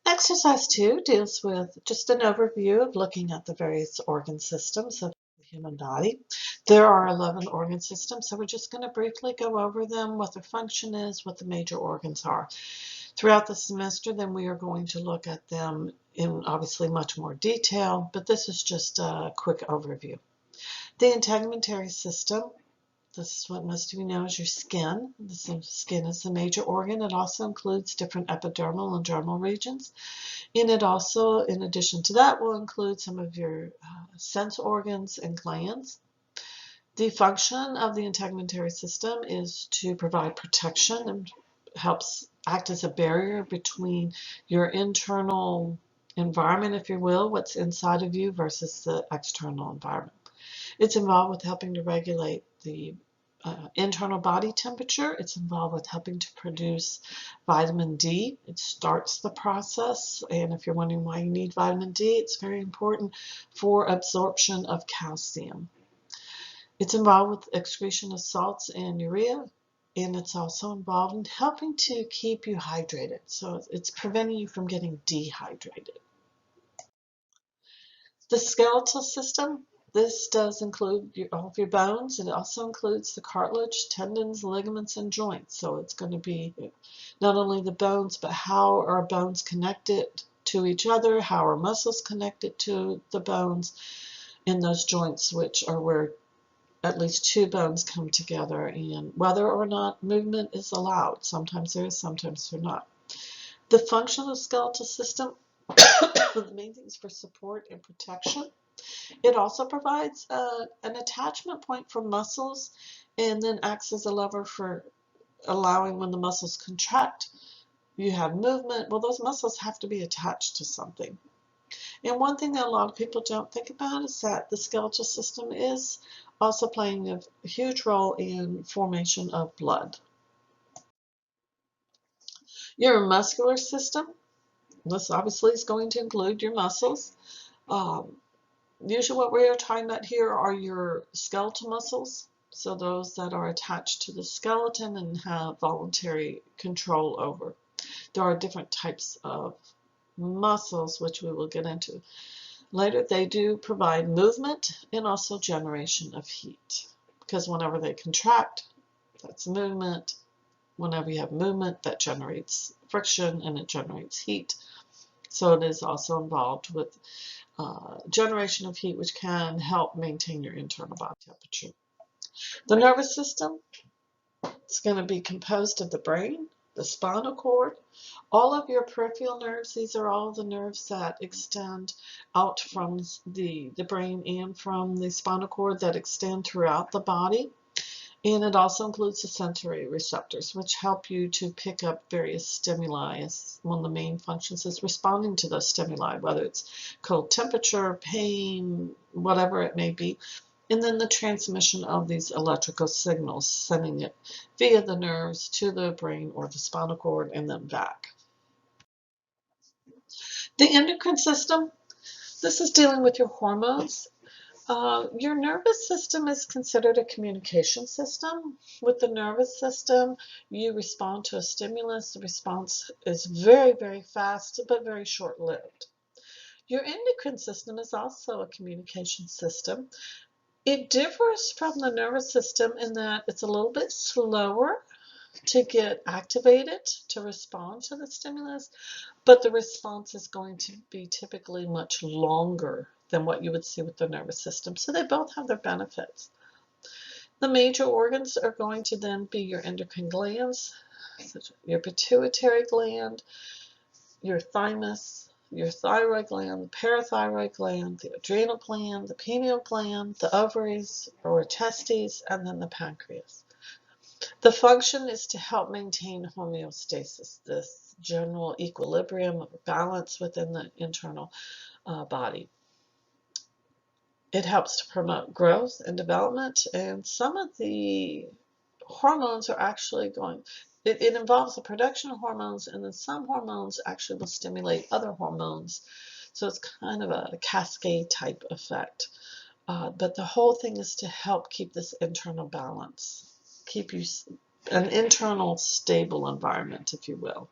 Exercise 2 deals with just an overview of looking at the various organ systems of the human body. There are 11 organ systems, so we're just going to briefly go over them, what their function is, what the major organs are. Throughout the semester, then we are going to look at them in obviously much more detail, but this is just a quick overview. The integumentary system. This is what most of you know as your skin. The skin is the major organ. It also includes different epidermal and dermal regions. And it also, in addition to that, will include some of your sense organs and glands. The function of the integumentary system is to provide protection and helps act as a barrier between your internal environment, if you will, what's inside of you versus the external environment. It's involved with helping to regulate the internal body temperature. It's involved with helping to produce vitamin D. It starts the process, and if you're wondering why you need vitamin D, it's very important for absorption of calcium. It's involved with excretion of salts and urea, and it's also involved in helping to keep you hydrated. So it's preventing you from getting dehydrated. The skeletal system. This does include all of your bones, and it also includes the cartilage, tendons, ligaments, and joints. So it's going to be not only the bones, but how are bones connected to each other, how are muscles connected to the bones, and those joints, which are where at least two bones come together, and whether or not movement is allowed. Sometimes there is, sometimes there not. The function of the skeletal system, the main thing is for support and protection. It also provides an attachment point for muscles and then acts as a lever for allowing when the muscles contract, you have movement. Well, those muscles have to be attached to something. And one thing that a lot of people don't think about is that the skeletal system is also playing a huge role in formation of blood. Your muscular system, this obviously is going to include your muscles. Usually what we are talking about here are your skeletal muscles, so those that are attached to the skeleton and have voluntary control over. There are different types of muscles, which we will get into later. They do provide movement and also generation of heat, because whenever they contract, that's movement. Whenever you have movement, that generates friction and it generates heat. So it is also involved with generation of heat, which can help maintain your internal body temperature. The nervous system is going to be composed of the brain, the spinal cord, all of your peripheral nerves. These are all the nerves that extend out from the brain and from the spinal cord that extend throughout the body. And it also includes the sensory receptors, which help you to pick up various stimuli. As one of the main functions is responding to those stimuli, whether it's cold temperature, pain, whatever it may be. And then the transmission of these electrical signals, sending it via the nerves to the brain or the spinal cord and then back. The endocrine system, this is dealing with your hormones. Your nervous system is considered a communication system. With the nervous system, you respond to a stimulus. The response is very, very fast, but very short-lived. Your endocrine system is also a communication system. It differs from the nervous system in that it's a little bit slower to get activated, to respond to the stimulus, but the response is going to be typically much longer than what you would see with the nervous system. So they both have their benefits. The major organs are going to then be your endocrine glands, such as your pituitary gland, your thymus, your thyroid gland, the parathyroid gland, the adrenal gland, the pineal gland, the ovaries or testes, and then the pancreas. The function is to help maintain homeostasis, this general equilibrium of balance within the internal body. It helps to promote growth and development, and some of the hormones are actually it involves the production of hormones, and then some hormones actually will stimulate other hormones. So it's kind of a cascade type effect. But the whole thing is to help keep this internal balance, keep you an internal stable environment, if you will.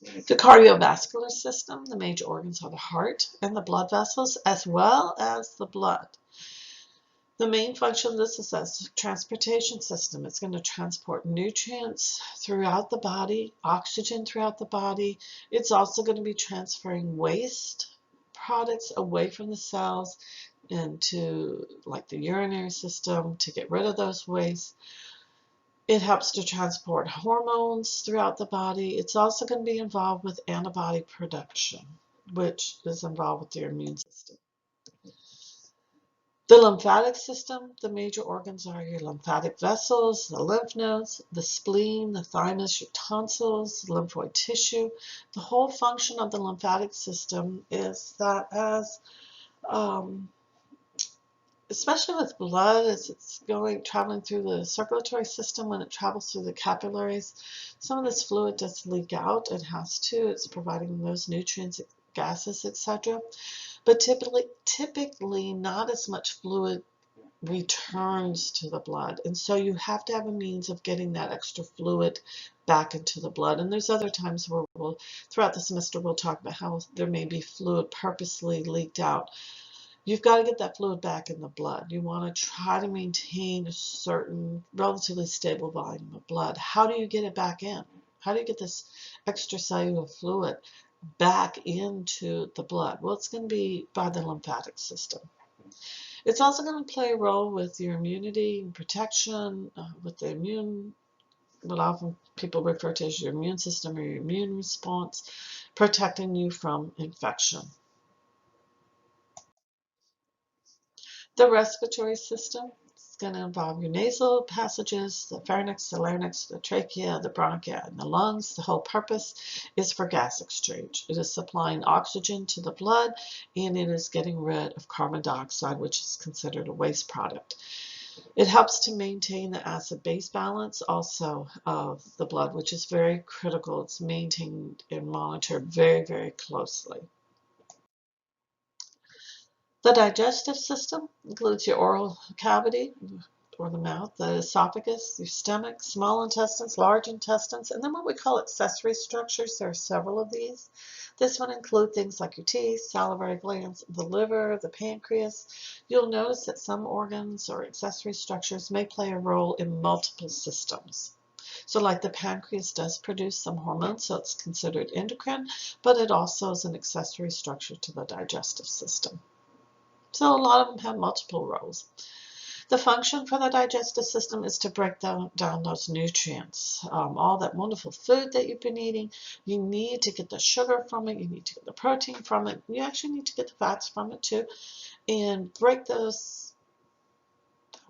The cardiovascular system, the major organs are the heart and the blood vessels, as well as the blood. The main function of this is as a transportation system. It's going to transport nutrients throughout the body, oxygen throughout the body. It's also going to be transferring waste products away from the cells into like the urinary system to get rid of those wastes. It helps to transport hormones throughout the body. It's also going to be involved with antibody production, which is involved with your immune system. The lymphatic system, the major organs are your lymphatic vessels, the lymph nodes, the spleen, the thymus, your tonsils, lymphoid tissue. The whole function of the lymphatic system is that as especially with blood, as it's traveling through the circulatory system, when it travels through the capillaries, some of this fluid does leak out. It has to. It's providing those nutrients, gases, etc. But typically not as much fluid returns to the blood. And so you have to have a means of getting that extra fluid back into the blood. And there's other times where throughout the semester, we'll talk about how there may be fluid purposely leaked out. You've got to get that fluid back in the blood. You want to try to maintain a certain relatively stable volume of blood. How do you get it back in? How do you get this extracellular fluid back into the blood? Well, it's going to be by the lymphatic system. It's also going to play a role with your immunity and protection, with the what often people refer to as your immune system or your immune response, protecting you from infection. The respiratory system is going to involve your nasal passages, the pharynx, the larynx, the trachea, the bronchia, and the lungs. The whole purpose is for gas exchange. It is supplying oxygen to the blood, and it is getting rid of carbon dioxide, which is considered a waste product. It helps to maintain the acid-base balance also of the blood, which is very critical. It's maintained and monitored very, very closely. The digestive system includes your oral cavity, or the mouth, the esophagus, your stomach, small intestines, large intestines, and then what we call accessory structures. There are several of these. This one includes things like your teeth, salivary glands, the liver, the pancreas. You'll notice that some organs or accessory structures may play a role in multiple systems. So like the pancreas does produce some hormones, so it's considered endocrine, but it also is an accessory structure to the digestive system. So a lot of them have multiple roles. The function for the digestive system is to break down those nutrients. All that wonderful food that you've been eating, you need to get the sugar from it, you need to get the protein from it, you actually need to get the fats from it too, and break those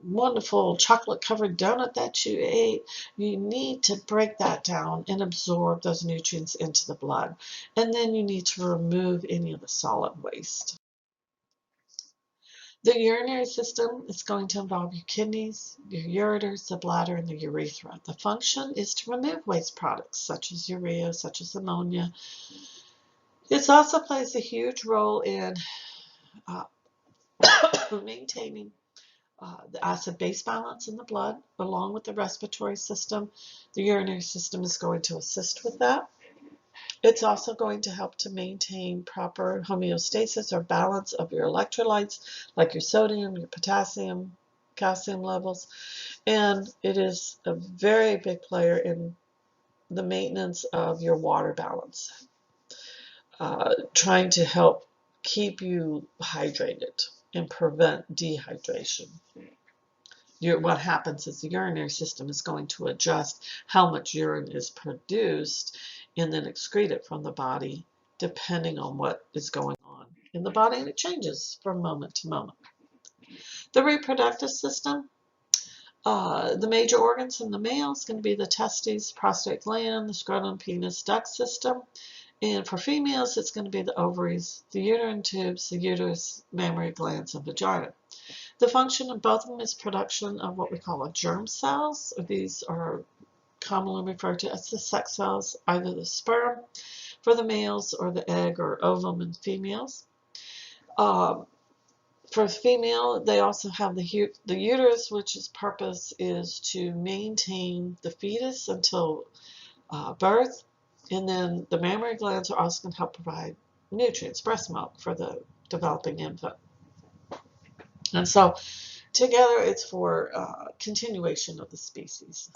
wonderful chocolate-covered donut that you ate. You need to break that down and absorb those nutrients into the blood. And then you need to remove any of the solid waste. The urinary system is going to involve your kidneys, your ureters, the bladder, and the urethra. The function is to remove waste products such as urea, such as ammonia. It also plays a huge role in maintaining the acid-base balance in the blood, along with the respiratory system. The urinary system is going to assist with that. It's also going to help to maintain proper homeostasis or balance of your electrolytes, like your sodium, your potassium, calcium levels. And it is a very big player in the maintenance of your water balance, trying to help keep you hydrated and prevent dehydration. What happens is the urinary system is going to adjust how much urine is produced and then excrete it from the body depending on what is going on in the body, and it changes from moment to moment. The reproductive system, the major organs in the male is going to be the testes, prostate gland, the scrotum, penis, duct system. And for females, it's going to be the ovaries, the uterine tubes, the uterus, mammary glands, and vagina. The function of both of them is production of what we call germ cells. These are commonly referred to as the sex cells, either the sperm for the males or the egg or ovum in females. For female, they also have the uterus, which its purpose is to maintain the fetus until birth. And then the mammary glands are also going to help provide nutrients, breast milk, for the developing infant. And so together it's for continuation of the species.